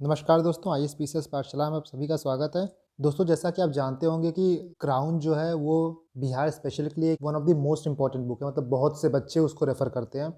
नमस्कार दोस्तों, आईएएस पाठशाला में आप सभी का स्वागत है। दोस्तों, जैसा कि आप जानते होंगे कि क्राउन जो है वो बिहार स्पेशल के लिए one of the most important book है। मतलब बहुत से बच्चे उसको रेफ़र करते हैं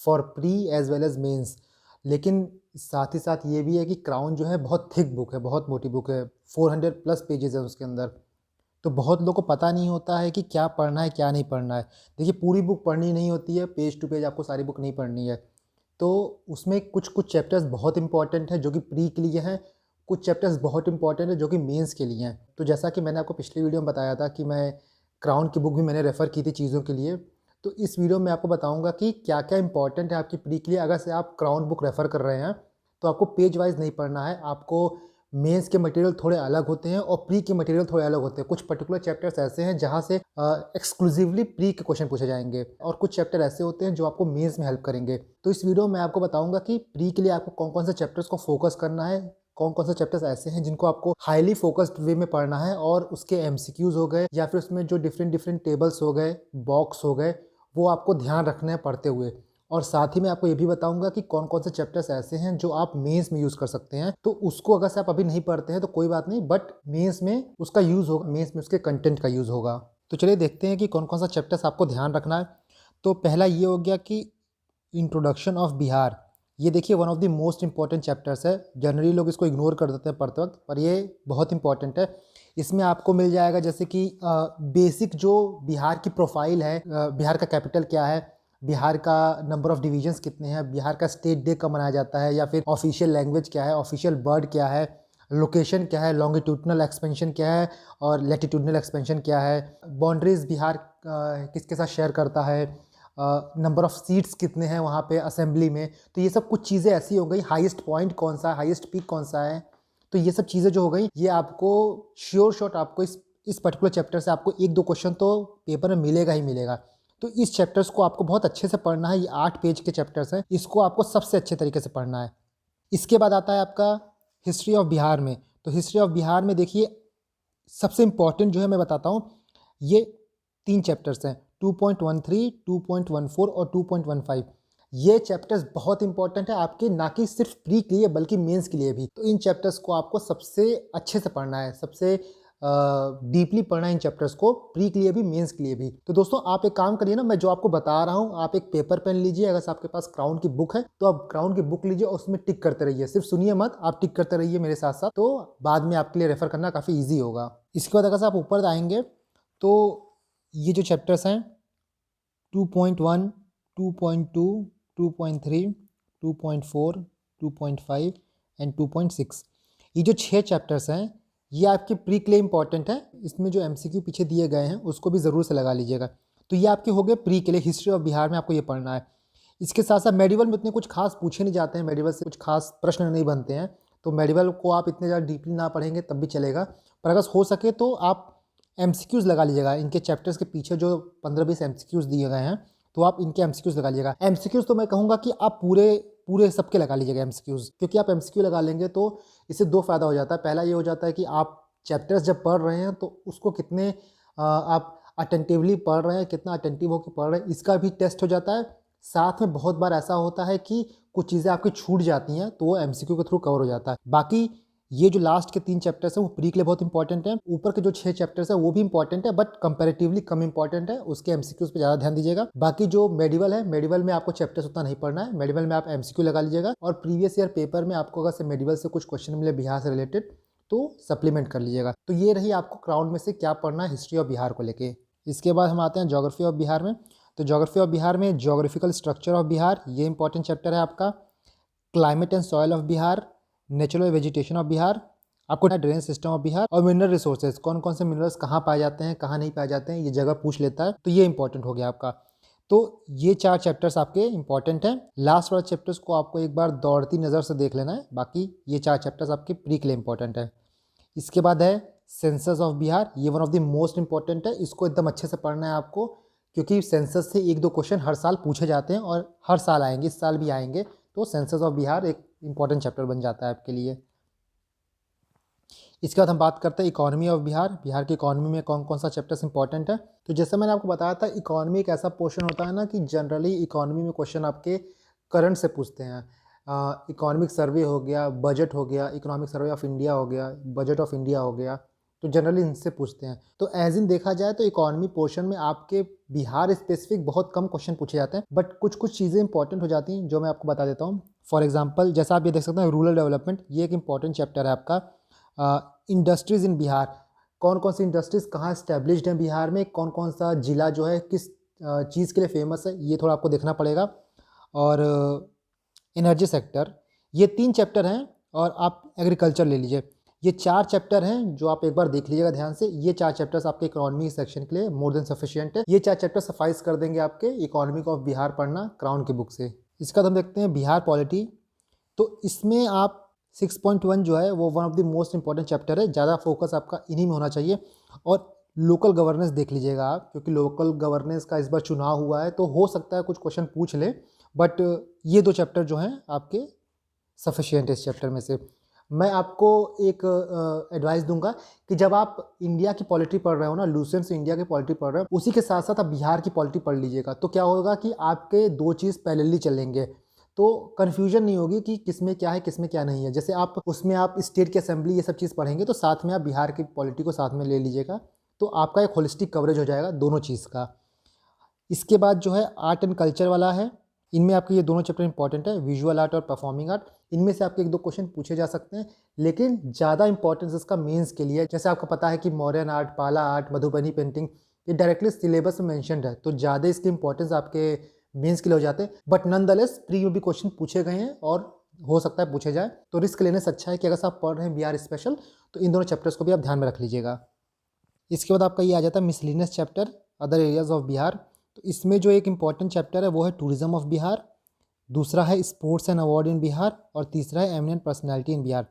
for pre as well as mains. लेकिन साथ ही साथ ये भी है कि क्राउन जो है बहुत थिक बुक है, बहुत मोटी बुक है, 400 प्लस पेजेज़ है उसके अंदर। तो बहुत लोगों को पता नहीं होता है कि क्या पढ़ना है, क्या नहीं पढ़ना है। देखिए, पूरी बुक पढ़नी नहीं होती है, पेज टू पेज आपको सारी बुक नहीं पढ़नी है। तो उसमें कुछ चैप्टर्स बहुत इंपॉर्टेंट हैं जो कि प्री के लिए हैं, कुछ चैप्टर्स बहुत इंपॉर्टेंट हैं जो कि मेंस के लिए हैं। तो जैसा कि मैंने आपको पिछली वीडियो में बताया था कि मैं क्राउन की बुक भी मैंने रेफ़र की थी चीज़ों के लिए। तो इस वीडियो में आपको बताऊंगा कि क्या-क्या इंपॉर्टेंट है आपकी प्री के लिए। अगर से आप क्राउन बुक रेफ़र कर रहे हैं, तो आपको पेज वाइज़ नहीं पढ़ना है। आपको मेंस के मटेरियल थोड़े अलग होते हैं और प्री के मटेरियल थोड़े अलग होते हैं। कुछ पर्टिकुलर चैप्टर्स ऐसे हैं जहाँ से एक्सक्लूसिवली प्री के क्वेश्चन पूछे जाएँगे और कुछ चैप्टर ऐसे होते हैं जो आपको मेंस में हेल्प करेंगे। तो इस वीडियो में आपको बताऊँगा कि प्री के लिए आपको कौन-कौन से चैप्टर्स को फोकस करना है, कौन-कौन से चैप्टर्स ऐसे हैं जिनको आपको हाईली फोकस्ड वे में पढ़ना है और उसके एमसीक्यूज़ हो गए या फिर उसमें जो डिफरेंट टेबल्स हो गए, बॉक्स हो गए, वो आपको ध्यान रखना है पढ़ते हुए। और साथ ही मैं आपको ये भी बताऊंगा कि कौन-कौन से चैप्टर्स ऐसे हैं जो आप मेंस में यूज़ कर सकते हैं। तो उसको अगर से आप अभी नहीं पढ़ते हैं तो कोई बात नहीं, बट मेंस में उसका यूज़ होगा, मेंस में उसके कंटेंट का यूज़ होगा। तो चलिए देखते हैं कि कौन-कौन सा चैप्टर्स आपको ध्यान रखना है। तो पहला ये हो गया कि इंट्रोडक्शन ऑफ बिहार। ये देखिए one of the most important chapters है। जनरली लोग इसको इग्नोर कर देते हैं पढ़ते वक्त, पर ये बहुत इंपॉर्टेंट है। इसमें आपको मिल जाएगा जैसे कि बेसिक जो बिहार की प्रोफाइल है, बिहार का कैपिटल क्या है, बिहार का नंबर ऑफ डिवीजन्स कितने हैं, बिहार का स्टेट डे कब मनाया जाता है, या फिर ऑफिशियल लैंग्वेज क्या है, ऑफिशियल बर्ड क्या है, लोकेशन क्या है, लॉन्गिट्यूडनल एक्सपेंशन क्या है और लैटिट्यूडनल एक्सपेंशन क्या है, बाउंड्रीज बिहार किसके साथ शेयर करता है, नंबर ऑफ सीट्स कितने हैं वहाँ पे असेंबली में। तो ये सब कुछ चीज़ें ऐसी हो गई। हाईएस्ट पॉइंट कौन सा है, हाईएस्ट पीक कौन सा है। तो ये सब चीज़ें जो हो गई, ये आपको श्योर शॉट आपको इस पर्टिकुलर चैप्टर से आपको 1-2 क्वेश्चन तो पेपर में मिलेगा ही मिलेगा। तो इस चैप्टर्स को आपको बहुत अच्छे से पढ़ना है। ये 8 पेज के चैप्टर्स हैं, इसको आपको सबसे अच्छे तरीके से पढ़ना है। इसके बाद आता है आपका हिस्ट्री ऑफ बिहार में। तो हिस्ट्री ऑफ बिहार में देखिए सबसे इम्पॉर्टेंट जो है मैं बताता हूँ, ये 3 चैप्टर्स हैं, 2.13, 2.14 और 2.15। ये चैप्टर्स बहुत इंपॉर्टेंट है आपके, ना कि सिर्फ प्री के लिए बल्कि मेंस के लिए भी। तो इन चैप्टर्स को आपको सबसे अच्छे से पढ़ना है, सबसे डीपली पढ़ना है इन चैप्टर्स को, प्री के लिए भी मेंस के लिए भी। तो दोस्तों आप एक काम करिए ना, मैं जो आपको बता रहा हूँ आप एक पेपर पेन लीजिए। अगर आपके पास क्राउन की बुक है तो आप क्राउन की बुक लीजिए और उसमें टिक करते रहिए, सिर्फ सुनिए मत, आप टिक करते रहिए मेरे साथ साथ। तो बाद में आपके लिए रेफर करना काफ़ी ईजी होगा। इसके बाद अगर से आप ऊपर आएंगे तो ये जो चैप्टर्स हैं 2.1, 2.2, 2.3, 2.4, 2.5 एंड 2.6, ये जो 6 चैप्टर्स हैं ये आपके प्री के लिए इंपॉर्टेंट है। इसमें जो एमसीक्यू पीछे दिए गए हैं उसको भी ज़रूर से लगा लीजिएगा। तो ये आपके हो गए प्री के लिए, हिस्ट्री ऑफ बिहार में आपको ये पढ़ना है। इसके साथ साथ मेडिवल में उतने कुछ खास पूछे नहीं जाते हैं, मेडिवल से कुछ खास प्रश्न नहीं बनते हैं। तो मेडिवल को आप इतने ज़्यादा डीपली ना पढ़ेंगे तब भी चलेगा, पर अगर हो सके तो आप एमसीक्यूज़ लगा लीजिएगा। इनके चैप्टर्स के पीछे जो 15-20 एमसीक्यूज़ दिए गए हैं, तो आप इनके एमसीक्यूज़ लगा लीजिएगा। एमसीक्यूज़ तो मैं कहूँगा कि आप पूरे पूरे सबके लगा लीजिएगा एमसीक्यूज़, क्योंकि आप एमसीक्यू लगा लेंगे तो इससे 2 फ़ायदा हो जाता है। पहला ये हो जाता है कि आप चैप्टर्स जब पढ़ रहे हैं तो उसको कितने आप अटेंटिवली पढ़ रहे हैं, कितना अटेंटिव होकर पढ़ रहे हैं, इसका भी टेस्ट हो जाता है। साथ में बहुत बार ऐसा होता है कि कुछ चीज़ें आपकी छूट जाती हैं, तो वो एमसीक्यू के थ्रू कवर हो जाता है। बाकी ये जो लास्ट के 3 चैप्टर्स हैं वो प्री के लिए बहुत इंपॉर्टेंट हैं। ऊपर के जो 6 चैप्टर्स हैं वो भी इंपॉर्टेंट है, बट कंपैरेटिवली कम इंपॉर्टेंट है, उसके एमसीक्यूज पे ज़्यादा ध्यान दीजिएगा। बाकी जो मेडिवल है, मेडिवल में आपको चैप्टर्स उतना नहीं पढ़ना है, मेडिवल में आप एमसीक्यू लगा लीजिएगा और प्रीवियस ईयर पेपर में आपको अगर से मेडिवल से कुछ क्वेश्चन मिले बिहार से रिलेटेड तो सप्लीमेंट कर लीजिएगा। तो ये रही आपको क्राउन में से क्या पढ़ना है हिस्ट्री ऑफ बिहार को लेके। इसके बाद हम आते हैं ज्योग्राफी ऑफ बिहार में। तो ज्योग्राफी ऑफ बिहार में ज्योग्राफिकल स्ट्रक्चर ऑफ बिहार, ये इंपॉर्टेंट चैप्टर है आपका। Climate and soil of Bihar, natural vegetation of Bihar, आपको ड्रेनेज सिस्टम ऑफ बिहार और मिनरल रिसोर्सेज, कौन कौन से मिनरल्स कहाँ पाए जाते हैं, कहाँ नहीं पाए जाते हैं, ये जगह पूछ लेता है। तो ये इंपॉर्टेंट हो गया आपका। तो ये 4 चैप्टर्स आपके इंपॉर्टेंट हैं। लास्ट वाले चैप्टर्स को आपको एक बार दौड़ती नज़र से देख लेना है, बाकी ये 4 चैप्टर्स आपके प्री के लिए इंपॉर्टेंट है। इसके बाद है सेंसस ऑफ बिहार, ये one of the most important है। इसको एकदम अच्छे से पढ़ना है आपको, क्योंकि सेंसस से 1-2 क्वेश्चन हर साल पूछे जाते हैं और हर साल आएंगे, इस साल भी आएंगे। तो सेंसस ऑफ बिहार एक इंपॉर्टेंट चैप्टर बन जाता है आपके लिए। इसके बाद हम बात करते हैं इकोनॉमी ऑफ बिहार। बिहार की इकोनॉमी में कौन कौन सा चैप्टर्स इंपॉर्टेंट है। तो जैसे मैंने आपको बताया था, इकोनॉमी एक ऐसा पोर्शन होता है ना कि जनरली इकोनॉमी में क्वेश्चन आपके करंट से पूछते हैं। इकोनॉमिक सर्वे हो गया, बजट हो गया, इकोनॉमिक सर्वे ऑफ इंडिया हो गया, बजट ऑफ इंडिया हो गया, तो जनरली इनसे पूछते हैं। तो एज इन देखा जाए तो इकोनॉमी पोर्शन में आपके बिहार स्पेसिफिक बहुत कम क्वेश्चन पूछे जाते हैं, बट कुछ कुछ चीज़ें इंपॉर्टेंट हो जाती हैं जो मैं आपको बता देता हूँ। फॉर एग्जांपल जैसा आप ये देख सकते हैं रूरल डेवलपमेंट, ये एक इंपॉर्टेंट चैप्टर है आपका। इंडस्ट्रीज़ इन बिहार, कौन कौन सी इंडस्ट्रीज़ कहाँ इस्टेब्लिश्ड हैं बिहार में, कौन कौन सा जिला जो है किस चीज़ के लिए फेमस है, ये थोड़ा आपको देखना पड़ेगा। और एनर्जी सेक्टर, ये 3 चैप्टर हैं। और आप एग्रीकल्चर ले लीजिए, ये 4 चैप्टर हैं जो आप एक बार देख लीजिएगा ध्यान से। ये 4 चैप्टर्स आपके इकोनॉमी सेक्शन के लिए मोर देन सफिशिएंट है। ये 4 चैप्टर सफाइस कर देंगे आपके इकोनॉमिक ऑफ बिहार पढ़ना क्राउन की बुक से। इसका बाद हम देखते हैं बिहार पॉलिटी। तो इसमें आप 6.1 जो है वो one of the most important chapter है, ज़्यादा फोकस आपका इन्हीं में होना चाहिए। और लोकल गवर्नेंस देख लीजिएगा आप, क्योंकि लोकल गवर्नेंस का इस बार चुनाव हुआ है तो हो सकता है कुछ क्वेश्चन पूछ ले, बट ये 2 चैप्टर जो हैं आपके सफिशिएंट है इस चैप्टर में से। मैं आपको एक एडवाइस दूंगा कि जब आप इंडिया की पॉलिटी पढ़ रहे हो ना, लूसेंट से इंडिया की पॉलिटी पढ़ रहे हो, उसी के साथ साथ आप बिहार की पॉलिटी पढ़ लीजिएगा। तो क्या होगा कि आपके 2 चीज़ पैरेलली चलेंगे, तो कन्फ्यूजन नहीं होगी कि किसमें क्या है किसमें क्या नहीं है। जैसे आप उसमें आप स्टेट की असेंबली ये सब चीज़ पढ़ेंगे तो साथ में आप बिहार की पॉलिटी को साथ में ले लीजिएगा, तो आपका एक होलिस्टिक कवरेज हो जाएगा दोनों चीज़ का। इसके बाद जो है आर्ट एंड कल्चर वाला है, इनमें आपके ये दोनों चैप्टर इंपॉर्टेंट है, विजुअल आर्ट और परफॉर्मिंग आर्ट। इनमें से आपके 1-2 क्वेश्चन पूछे जा सकते हैं, लेकिन ज़्यादा इंपॉर्टेंस इसका मेंस के लिए है। जैसे आपको पता है कि मॉडर्न आर्ट, पाला आर्ट, मधुबनी पेंटिंग, ये डायरेक्टली सिलेबस में मेंशन्ड है, तो ज़्यादा इसकी इंपॉर्टेंस आपके मेंस के लिए हो जाते हैं। बट नॉनदलेस प्री में भी क्वेश्चन पूछे गए हैं और हो सकता है पूछे जाए, तो रिस्क लेने से अच्छा है कि अगर आप पढ़ रहे हैं बिहार स्पेशल तो इन दोनों चैप्टर्स को भी आप ध्यान में रख लीजिएगा। इसके बाद आपका ये आ जाता है miscellaneous chapter, other areas of Bihar. तो इसमें जो एक इंपॉर्टेंट चैप्टर है वो है टूरिज्म ऑफ बिहार, दूसरा है sports and award in Bihar, और तीसरा है एमिनेंट पर्सनैलिटी इन बिहार।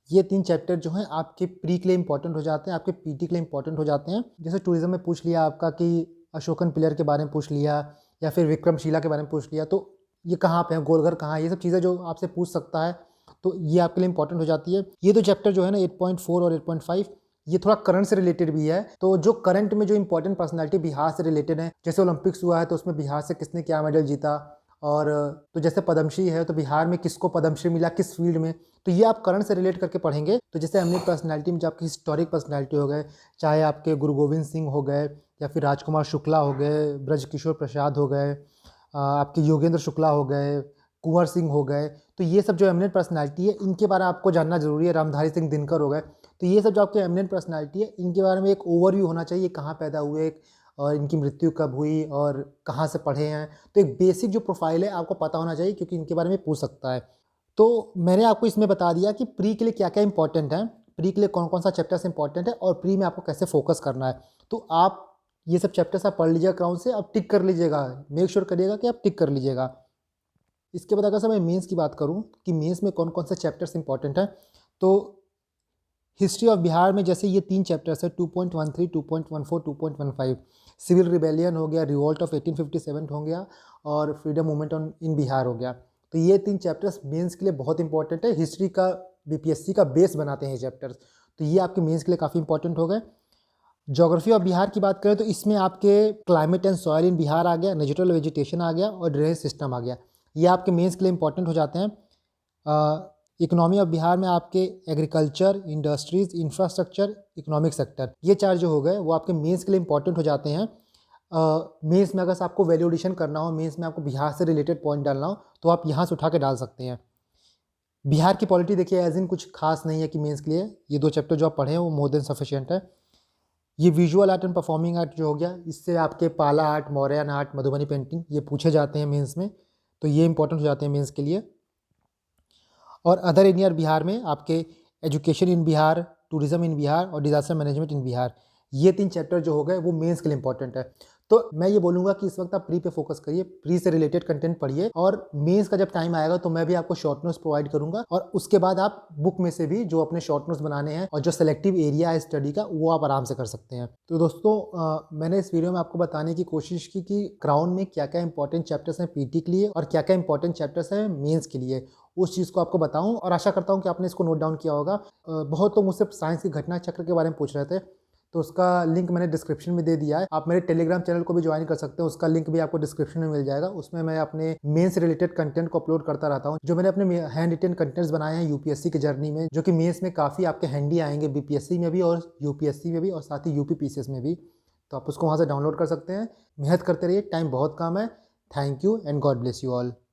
ये 3 चैप्टर जो हैं आपके प्री के लिए इंपॉर्टेंट हो जाते हैं, आपके पीटी के लिए इंपॉर्टेंट हो जाते हैं। जैसे टूरिज्म में पूछ लिया आपका कि अशोकन पिलर के बारे में पूछ लिया, या फिर विक्रमशिला के बारे में पूछ लिया, तो ये कहाँ पे है, गोलघर कहाँ है, ये सब चीज़ें जो आपसे पूछ सकता है, तो ये आपके लिए इंपॉर्टेंट हो जाती है। ये 2 चैप्टर जो है ना 8.4 और 8.5, ये थोड़ा करंट से रिलेटेड भी है। तो जो करंट में जो इंपॉर्टेंट पर्सनालिटी बिहार से रिलेटेड है, जैसे ओलंपिक्स हुआ है तो उसमें बिहार से किसने क्या मेडल जीता, और तो जैसे पद्मश्री है तो बिहार में किसको पद्मश्री मिला किस फील्ड में, तो ये आप करंट से रिलेट करके पढ़ेंगे। तो जैसे एमिनेंट पर्सनैलिटी में जो आपकी हिस्टोरिक पर्सनैलिटी हो गए, चाहे आपके गुरु गोविंद सिंह हो गए, या फिर राजकुमार शुक्ला हो गए, ब्रजकिशोर प्रसाद हो गए, आपके योगेंद्र शुक्ला हो गए, कुंवर सिंह हो गए, तो ये सब जो एमिनेंट पर्सनैलिटी है इनके बारे में आपको जानना जरूरी है। रामधारी सिंह दिनकर हो गए, तो ये सब जो आपके एमिनेंट पर्सनैलिटी है इनके बारे में एक ओवरव्यू होना चाहिए, कहाँ पैदा हुए और इनकी मृत्यु कब हुई और कहाँ से पढ़े हैं। तो एक बेसिक जो प्रोफाइल है आपको पता होना चाहिए, क्योंकि इनके बारे में पूछ सकता है। तो मैंने आपको इसमें बता दिया कि प्री के लिए क्या क्या इंपॉर्टेंट है, प्री के लिए कौन कौन सा चैप्टर्स इंपॉर्टेंट है, और प्री में आपको कैसे फोकस करना है। तो आप ये सब चैप्टर्स आप पढ़ लीजिएगा क्राउन से, आप टिक कर लीजिएगा, मेक श्योर करिएगा कि आप टिक कर लीजिएगा। इसके बाद अगर सर मैं मेंस की बात करूं कि मेंस में कौन कौन से चैप्टर्स इंपॉर्टेंट हैं, तो हिस्ट्री ऑफ बिहार में जैसे ये 3 चैप्टर्स है 2.13, 2.14, 2.15। सिविल रिबेलियन हो गया, रिवॉल्ट ऑफ 1857 हो गया, और freedom movement on in Bihar हो गया। तो ये 3 चैप्टर्स मेंस के लिए बहुत इंपॉर्टेंट है, हिस्ट्री का बीपीएससी का बेस बनाते हैं ये चैप्टर्स, तो ये आपके मेंस के लिए काफ़ी इंपॉर्टेंट हो गए। ज्योग्राफी ऑफ बिहार की बात करें तो इसमें आपके climate and soil in Bihar आ गया, नेचुरल वेजिटेशन आ गया, और ड्रेनेज सिस्टम आ गया। ये आपके मेंस के लिए इंपॉर्टेंट हो जाते हैं। इकोनॉमी ऑफ बिहार में आपके agriculture, industries, infrastructure, economic sector, ये 4 जो हो गए वो आपके मेंस के लिए इंपॉर्टेंट हो जाते हैं। मेंस में अगर आपको वैल्यू एडिशन करना हो, मेंस में आपको बिहार से रिलेटेड पॉइंट डालना हो, तो आप यहाँ से उठा के डाल सकते हैं। बिहार की पॉलिटी देखिए एज इन कुछ खास नहीं है कि मेंस के लिए, ये 2 चैप्टर जो आप पढ़े हैं वो मोर देन सफिशिएंट है। ये visual art and performing art जो हो गया, इससे आपके पाला art, Mauryan art, Madhubani painting ये पूछे जाते हैं मेंस में, तो ये इंपॉर्टेंट हो जाते हैं मेंस के लिए। और अदर एरिया बिहार में आपके education in Bihar, tourism in Bihar, और डिजास्टर मैनेजमेंट इन बिहार, ये 3 चैप्टर जो हो गए वो मेंस के लिए इंपॉर्टेंट है। तो मैं ये बोलूँगा कि इस वक्त आप प्री पे फोकस करिए, प्री से रिलेटेड कंटेंट पढ़िए, और मेंस का जब टाइम आएगा तो मैं भी आपको शॉर्ट नोट्स प्रोवाइड करूँगा, और उसके बाद आप बुक में से भी जो अपने शॉर्ट नोट्स बनाने हैं और जो सेलेक्टिव एरिया है स्टडी का वो आप आराम से कर सकते हैं। तो दोस्तों मैंने इस वीडियो में आपको बताने की कोशिश की कि क्राउन में क्या क्या इंपॉर्टेंट चैप्टर्स हैं पीटी के लिए और क्या क्या इंपॉर्टेंट चैप्टर्स हैं मेंस के लिए, उस चीज़ को आपको बताऊं, और आशा करता हूं कि आपने इसको नोट डाउन किया होगा। बहुत तो मुझसे साइंस की घटना चक्र के बारे में पूछ रहे थे, तो उसका लिंक मैंने डिस्क्रिप्शन में दे दिया है। आप मेरे टेलीग्राम चैनल को भी ज्वाइन कर सकते हैं, उसका लिंक भी आपको डिस्क्रिप्शन में मिल जाएगा। उसमें मैं अपने मेंस रिलेटेड कंटेंट को अपलोड करता रहता हूँ, जो मैंने अपने हैंड रिटेन कंटेंट्स बनाए हैं यूपीएससी की जर्नी में, जो कि मेंस में काफ़ी आपके हैंडी आएंगे, बीपीएससी में भी और यूपीएससी में भी और साथ ही यूपी पीसीएस में भी। तो आप उसको वहाँ से डाउनलोड कर सकते हैं। मेहनत करते रहिए, टाइम बहुत कम है। Thank you and God bless you all.